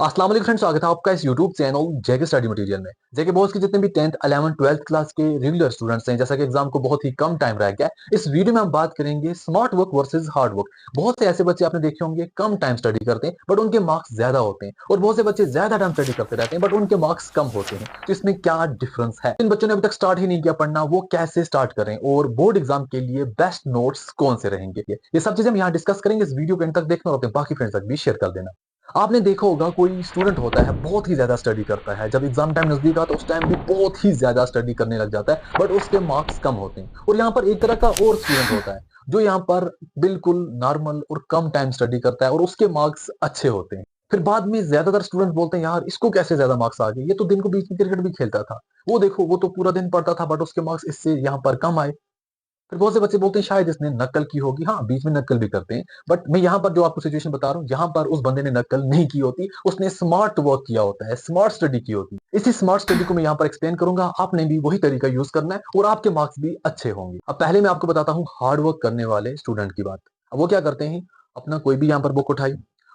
अस्सलाम वालेकुम फ्रेंड्स, स्वागत है आपका इस YouTube चैनल जेके स्टडी मटेरियल में। जेके बॉस के जितने भी 10th 11th 12th क्लास के रेगुलर स्टूडेंट्स हैं, जैसा कि एग्जाम को बहुत ही कम टाइम रह गया है, इस वीडियो में हम बात करेंगे smart work versus hard work. बहुत से ऐसे बच्चे आपने देखे होंगे कम टाइम स्टडी करते हैं बट उनके मार्क्स ज्यादा होते हैं, और बहुत से बच्चे ज्यादा टाइम स्टडी करते रहते हैं बट उनके मार्क्स कम होते हैं। तो इसमें क्या डिफरेंस है? इन बच्चों ने अभी तक स्टार्ट ही नहीं किया पढ़ना, वो कैसे स्टार्ट करें, और बोर्ड एग्जाम के लिए बेस्ट नोट्स कौन से रहेंगे, ये सब चीजें हम यहाँ डिस्कस करेंगे। इस वीडियो के एंड तक देखना और अपने बाकी फ्रेंड्स तक भी शेयर कर देना। आपने देखा होगा कोई स्टूडेंट होता है बहुत ही ज्यादा स्टडी करता है, जब एग्जाम टाइम नजदीक आता है उस टाइम भी बहुत ही ज्यादा स्टडी करने लग जाता है बट उसके मार्क्स कम होते हैं। और यहाँ पर एक तरह का और स्टूडेंट होता है जो यहाँ पर बिल्कुल नॉर्मल और कम टाइम स्टडी करता है और उसके मार्क्स अच्छे होते हैं। फिर बाद में ज्यादातर स्टूडेंट बोलते हैं यार इसको कैसे ज्यादा मार्क्स आ गए, ये तो दिन को बीच में क्रिकेट भी खेलता था, वो देखो वो तो पूरा दिन पढ़ता था बट उसके मार्क्स इससे यहाँ पर कम आए। फिर बहुत से बच्चे बोलते हैं शायद इसने नकल की होगी। हाँ, बीच में नकल भी करते हैं बट मैं यहाँ पर जो आपको सिचुएशन बता रहा हूँ, यहाँ पर उस बंदे ने नकल नहीं की होती, उसने स्मार्ट वर्क किया होता है, स्मार्ट स्टडी की होती है। इसी स्मार्ट स्टडी को मैं यहाँ पर एक्सप्लेन करूंगा, आपने भी वही तरीका यूज करना है और आपके मार्क्स भी अच्छे होंगे। अब पहले मैं आपको बताता हूँ हार्ड वर्क करने वाले स्टूडेंट की बात। अब वो क्या करते हैं, अपना कोई भी यहाँ पर बुक उठाई,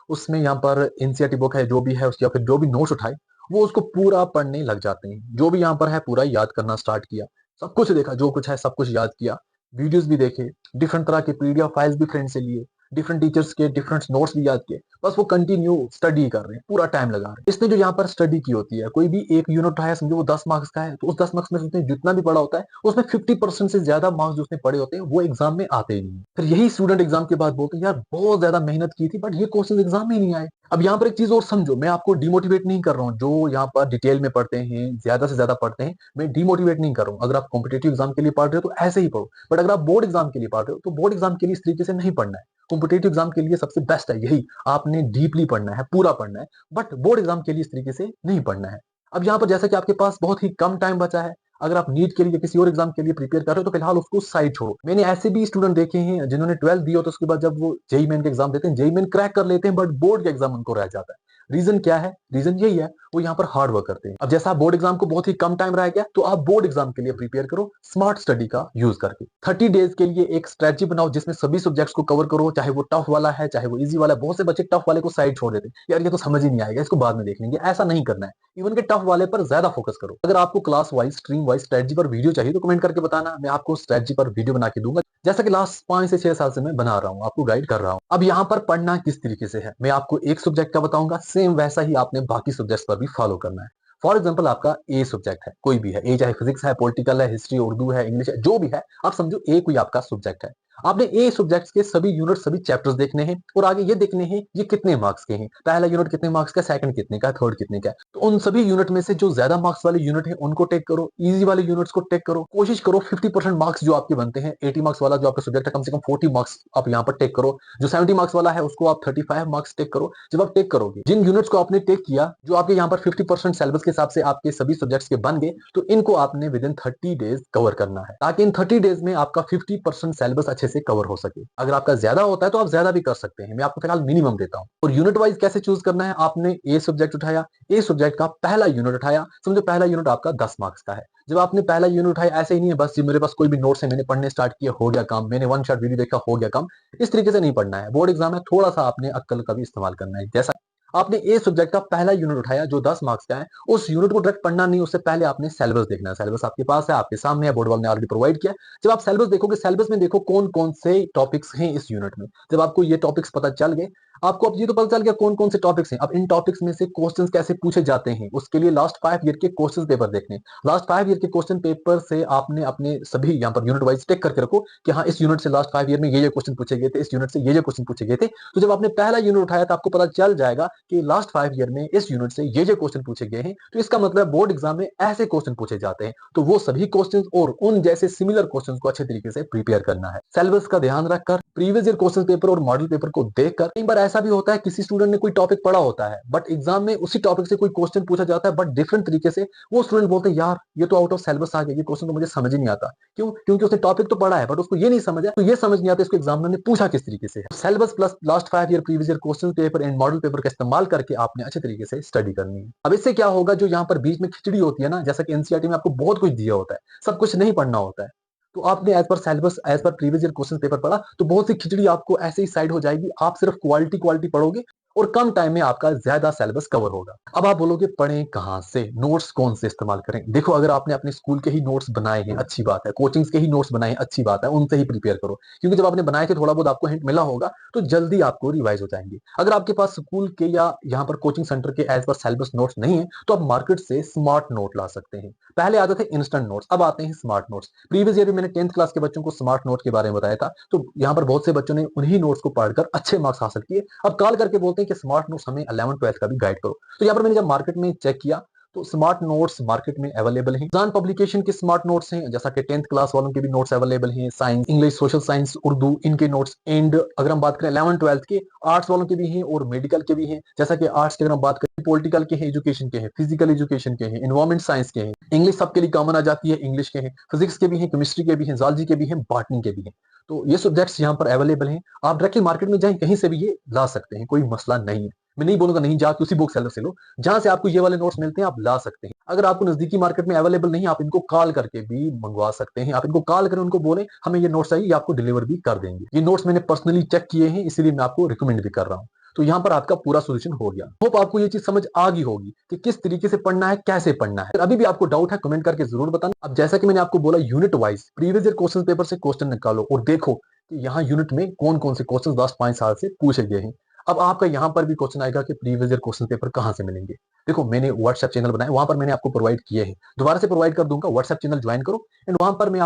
उसमें यहाँ पर एनसीईआरटी बुक है जो भी है उसकी, या फिर जो भी नोट्स उठाए वो उसको पूरा पढ़ने लग जाते हैं। जो भी यहाँ पर है पूरा याद करना स्टार्ट किया, सब कुछ देखा, जो कुछ है सब कुछ याद किया, वीडियोस भी देखे, डिफरेंट तरह के पीडीएफ फाइल्स भी फ्रेंड से लिए, डिफरेंट टीचर्स के डिफरेंट नोट्स भी याद किए, बस वो कंटिन्यू स्टडी कर रहे हैं, पूरा टाइम लगा रहे हैं। इसने जो यहाँ पर स्टडी की होती है, कोई भी एक यूनिट उठाया, समझो वो 10 मार्क्स का है, तो उस 10 मार्क्स में उसने जितना भी पढ़ा होता है उसमें 50% से ज्यादा मार्क्स जो उसने पढ़े होते हैं वो एग्जाम में आते ही नहीं। फिर यही स्टूडेंट एग्जाम के बाद बोलते हैं यार बहुत ज्यादा मेहनत की थी बट ये क्वेश्चन एग्जाम में ही नहीं आए। अब यहाँ पर एक चीज और समझो, मैं आपको डिमोटिवेट नहीं कर रहा हूँ, जो यहाँ पर डिटेल में पढ़ते हैं, ज्यादा से ज्यादा पढ़ते हैं, मैं डिमोटिवेट नहीं कर रहा हूँ। अगर आप कॉम्पिटेटिव एग्जाम के लिए पढ़ रहे हो तो ऐसे ही पढ़ो, बट अगर आप बोर्ड एग्जाम के लिए पढ़ रहे हो तो बोर्ड एग्जाम के लिए इस तरीके से नहीं पढ़ना है। कॉम्पिटेटिव एग्जाम के लिए सबसे बेस्ट है यही, आपने डीपली पढ़ना है, पूरा पढ़ना है, बट बोर्ड एग्जाम के लिए इस तरीके से नहीं पढ़ना है। अब यहाँ पर जैसा कि आपके पास बहुत ही कम टाइम बचा है, अगर आप नीट के लिए किसी और एग्जाम के लिए प्रिपेयर कर रहे हो तो फिलहाल उसको साइड छोड़ो। मैंने ऐसे भी स्टूडेंट देखे हैं जिन्होंने 12th दी हो तो उसके बाद जब वो जेई मेन के एग्जाम देते हैं, जेई मेन क्रैक कर लेते हैं बट बोर्ड के एग्जाम उनको रह जाता है। रीजन क्या है? रीजन यही है, वो यहाँ पर हार्ड वर्क करते हैं। अब जैसा बोर्ड एग्जाम को बहुत ही कम टाइम रह गया तो आप बोर्ड एग्जाम के लिए प्रिपेयर करो स्मार्ट स्टडी का यूज करके। 30 डेज के लिए एक स्ट्रेटजी बनाओ जिसमें सभी सब्जेक्ट्स को कवर करो, चाहे वो टफ वाला है चाहे वो इजी वाला है। बहुत से बच्चे टफ वाले को साइड छोड़ देते हैं, यार ये तो समझ ही नहीं आएगा, इसको बाद में देख लेंगे। ऐसा नहीं करना है, इवन के टफ वाले पर ज्यादा फोकस करो। अगर आपको class wise stream wise strategy पर वीडियो चाहिए तो कमेंट करके बताना, मैं आपको स्ट्रेटजी पर वीडियो बना के दूंगा, जैसा कि लास्ट 5 से 6 साल से मैं बना रहा हूँ, आपको गाइड कर रहा हूँ। अब यहाँ पर पढ़ना किस तरीके से है, मैं आपको एक सब्जेक्ट का बताऊंगा, सेम वैसा ही आपने बाकी सब्जेक्ट पर भी फॉलो करना है। फॉर एग्जाम्पल आपका ए सब्जेक्ट है, कोई भी है, ए चाहे फिजिक्स है, पॉलिटिकल है, हिस्ट्री, उर्दू है, इंग्लिश है, जो भी है, आप समझो ए कोई आपका सब्जेक्ट है। आपने ए सब्जेक्ट्स के सभी यूनिट सभी चैप्टर्स देखने हैं और आगे ये देखने हैं ये कितने मार्क्स के हैं, पहला यूनिट कितने मार्क्स का, सेकंड कितने का, थर्ड कितने का। तो उन सभी यूनिट में से जो ज्यादा मार्क्स वाले यूनिट है उनको टेक करो, इजी वाले यूनिट्स को टेक करो, कोशिश करो 50% मार्क्स जो आपके बनते हैं, 80 मार्क्स वाला जो आपका सब्जेक्ट है कम से कम 40 मार्क्स आप यहाँ पर टेक करो, जो 70 मार्क्स वाला है उसको आप 35 मार्क्स टेक करो। जब आप टेक करोगे, जिन यूनिट्स को आपने टेक किया, जो आपके यहाँ पर 50% सिलेबस के हिसाब से आपके सभी सब्जेक्ट्स के बन गए, तो इनको आपने विद इन 30 डेज कवर करना है, ताकि इन 30 डेज में आपका 50% सिलेबस अच्छे से कवर हो सके। अगर आपका ज्यादा होता है तो आप ज्यादा भी कर सकते हैं, मैं आपको फिलहाल मिनिमम देता हूँ। और यूनिट वाइज कैसे चूज करना है, आपने ए सब्जेक्ट उठाया, ए सब्जेक्ट का पहला यूनिट उठाया, समझो पहला यूनिट आपका 10 मार्क्स का है। जब आपने पहला यूनिट उठाया, ऐसे ही नहीं है बस जी मेरे पास कोई भी नोट्स है मैंने पढ़ने स्टार्ट किया हो गया काम, मैंने वन शॉट वीडियो देखा हो गया काम, इस तरीके से नहीं पढ़ना है। बोर्ड एग्जाम है, थोड़ा सा आपने अक्ल का भी इस्तेमाल करना है। जैसा आपने ए सब्जेक्ट का पहला यूनिट उठाया जो 10 मार्क्स का है, उस यूनिट को डायरेक्ट पढ़ना नहीं, उससे पहले आपने सिलेबस देखना है। सिलेबस आपके पास है, आपके सामने है, बोर्ड वाले ने ऑलरेडी प्रोवाइड किया। जब आप सिलेबस देखोगे, सिलेबस में देखो कौन कौन से टॉपिक्स हैं इस यूनिट में। जब आपको ये टॉपिक्स पता चल गए, आपको अब ये तो पता चल गया कौन कौन से टॉपिक्स हैं, अब इन टॉपिक्स में से क्वेश्चन कैसे पूछे जाते हैं, उसके लिए लास्ट 5 ईयर के क्वेश्चन पेपर देखने। लास्ट 5 ईयर के क्वेश्चन पेपर से आपने अपने सभी यहाँ पर यूनिट वाइज टेक करके रखो कि हाँ इस यूनिट से लास्ट 5 ईयर में ये क्वेश्चन पूछे गए थे, इस यूनिट से ये क्वेश्चन पूछे गए थे। तो जब आपने पहला यूनिट उठाया तो आपको पता चल जाएगा कि लास्ट 5 ईयर में इस यूनिट से ये क्वेश्चन पूछे गए हैं, तो इसका मतलब बोर्ड एग्जाम में ऐसे क्वेश्चन पूछे जाते हैं। तो वो सभी क्वेश्चन और उन जैसे सिमिलर क्वेश्चन को अच्छे तरीके से प्रिपेयर करना है। सिलेबस का ध्यान रखकर, प्रीवियस ईयर क्वेश्चन पेपर और मॉडल पेपर को देखकर। कई बार ऐसा भी होता है किसी स्टूडेंट ने कोई टॉपिक पढ़ा होता है बट एग्जाम में उसी टॉपिक से कोई क्वेश्चन पूछा जाता है बट डिफरेंट तरीके से, वो स्टूडेंट बोलते हैं यार ये तो आउट ऑफ सिलेबस आ गया, ये क्वेश्चन तो मुझे समझ ही नहीं आता। क्यों? क्योंकि उसने टॉपिक तो पढ़ा है बट उसको ये नहीं समझा, तो ये समझ नहीं आता इसको एग्जामिनर ने पूछा किस तरीके से। Syllabus plus last 5 year previous year question paper and model paper का इस्तेमाल करके आपने अच्छे तरीके से स्टडी करनी है। अब इससे क्या होगा, जो यहाँ पर बीच में खिचड़ी होती है ना, जैसा कि एनसीईआरटी में आपको बहुत कुछ दिया होता है, सब कुछ नहीं पढ़ना होता है, तो आपने as per syllabus as per previous year question paper पढ़ा तो बहुत सी खिचड़ी आपको ऐसे ही साइड हो जाएगी। आप सिर्फ क्वालिटी क्वालिटी पढ़ोगे और कम टाइम में आपका ज्यादा सिलेबस कवर होगा। अब आप बोलोगे पढ़ें कहाँ से, नोट्स कौन से इस्तेमाल करें? देखो, अगर आपने अपने स्कूल के ही नोट्स बनाए हैं अच्छी बात है, कोचिंग्स के ही नोट्स बनाए हैं अच्छी बात है, उनसे ही प्रिपेयर करो, क्योंकि जब आपने बनाए थे थोड़ा बहुत आपको हिंट मिला होगा तो जल्दी आपको रिवाइज हो जाएंगे। अगर आपके पास स्कूल के या यहाँ पर कोचिंग सेंटर के एज पर सिलेबस नोट्स नहीं है तो आप मार्केट से स्मार्ट नोट ला सकते हैं। पहले आते थे इंस्टेंट नोट्स, अब आते हैं स्मार्ट नोट्स। प्रीवियस ईयर में मैंने 10th क्लास के बच्चों को स्मार्ट नोट के बारे में बताया था, तो यहाँ पर बहुत से बच्चों ने उन्हीं नोट्स को पढ़कर अच्छे मार्क्स हासिल किए। अब कॉल करके बोलते हैं कि स्मार्ट नोट्स हमें 11th 12th का भी गाइड करो। तो यहाँ पर मैंने जब मार्केट में चेक किया तो स्मार्ट नोट्स मार्केट में अवेलेबल हैं। जान पब्लिकेशन के स्मार्ट नोट्स हैं, जैसा कि 10th क्लास वालों के भी नोट्स अवेलेबल हैं, science, English, social science, Urdu, इनके नोट्स। एंड अगर हम बात करें 11th 12th के, आर्ट्स वालों के भी हैं और मेडिकल के भी हैं। जैसा कि आर्ट्स के अगर हम बात करें, पॉलिटिकल के हैं, एजुकेशन के हैं, फिजिकल एजुकेशन के हैं, एनवायरमेंट साइंस के हैं, इंग्लिश सबके लिए कॉमन आ जाती है, इंग्लिश के हैं, फिजिक्स के भी हैं, केमिस्ट्री के भी हैं, जोलॉजी के भी हैं, बॉटनी के भी हैं। तो ये सब्जेक्ट्स यहाँ पर अवेलेबल हैं। आप डायरेक्टली मार्केट में जाएं, कहीं से भी ये ला सकते हैं, कोई मसला नहीं है। मैं नहीं बोलूंगा नहीं जाके उसी बुक सेलर से लो, जहां से आपको ये वाले नोट्स मिलते हैं आप ला सकते हैं। अगर आपको नजदीकी मार्केट में अवेलेबल नहीं, आप इनको कॉल करके भी मंगवा सकते हैं। आप इनको कॉल करें, उनको बोले हमें ये नोट्स चाहिए, ये आपको डिलीवर भी कर देंगे। ये नोट्स मैंने पर्सनली चेक किए हैं, इसीलिए मैं आपको रिकमेंड भी कर रहा हूँ। तो यहाँ पर आपका पूरा सोल्यूशन हो गया। होप आपको ये चीज समझ आ गई होगी कि किस तरीके से पढ़ना है, कैसे पढ़ना है। अभी भी आपको डाउट है कमेंट करके जरूर बताना। अब जैसा कि मैंने आपको बोला, unit wise previous year question paper से क्वेश्चन निकालो और देखो कि यहाँ यूनिट में कौन कौन से क्वेश्चन लास्ट 5 साल से पूछे गए हैं। अब आपका यहाँ पर भी क्वेश्चन आएगा कि प्रीवियस ईयर क्वेश्चन पेपर कहाँ से मिलेंगे। देखो, मैंने व्हाट्सएप चैनल बनाया, वहां पर मैंने आपको प्रोवाइड किए हैं, दोबारा से प्रोवाइड कर दूंगा। व्हाट्सएप चैनल ज्वाइन करो एंड वहां पर मैं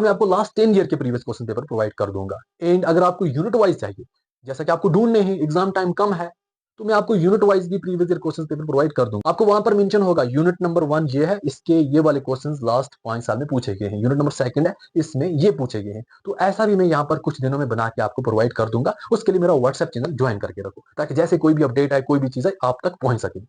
आपको लास्ट 10 ईयर के प्रीवियस क्वेश्चन पेपर प्रोवाइड कर दूंगा। एंड अगर आपको यूनिट वाइज चाहिए, जैसा कि आपको ढूंढने हैं, एग्जाम टाइम कम है, तो मैं आपको यूनिट वाइज भी previous year question paper provide कर दूंगा। आपको वहां पर मेंशन होगा यूनिट नंबर 1 ये है, इसके ये वाले क्वेश्चंस लास्ट 5 साल में पूछे गए हैं। यूनिट नंबर 2 है, इसमें ये पूछे गए हैं। तो ऐसा भी मैं यहाँ पर कुछ दिनों में बना के आपको प्रोवाइड कर दूंगा। उसके लिए मेरा व्हाट्सएप चैनल ज्वाइन करके रखो, ताकि जैसे कोई भी अपडेट आए, कोई भी चीज आए, आप तक पहुंच सके।